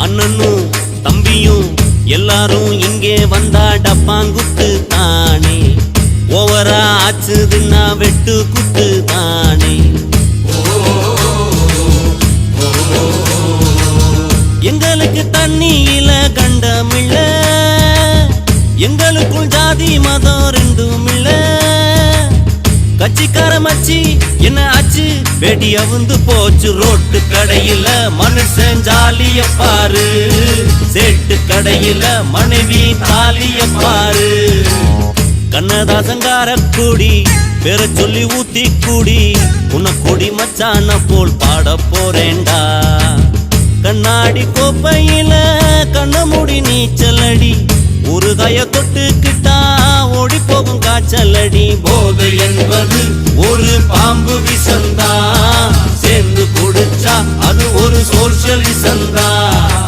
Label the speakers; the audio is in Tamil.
Speaker 1: அண்ணனும் தம்பியும் எல்லாரும் இங்கே வந்தா டப்பாங்குத்து தானே, ஓவரா ஆச்சுதுன்னா வெட்டு குத்து தானே. எங்களுக்கு தண்ணியில கண்டமில்ல, எங்களுக்குள் ஜாதி மதம் ரெண்டும் இல்ல. கட்சிக்கார மச்சி என்ன ஆச்சு, வெடி அவுந்து போச்சு ரோட்டு கடையில. மனுஷன் ஜாலிய பாரு, சேட்டு கடையில மனைவி தாலிய பாரு. கண்ணதாசங்கார கூடி பேர சொல்லி ஊத்தி கூடி, உனக்கொடி மச்சான போல் பாட போறேண்டா. கண்ணாடி கோப்பையில கண்ண மூடி நீச்சலடி, ஒரு கைய தொட்டுக்கிட்டா ஓடி போகும் காய்ச்சலடி. போதை என்பது ஒரு பாம்பு விசந்தா, சேர்ந்து குடிச்சா அது ஒரு சோஷியலிசந்தா.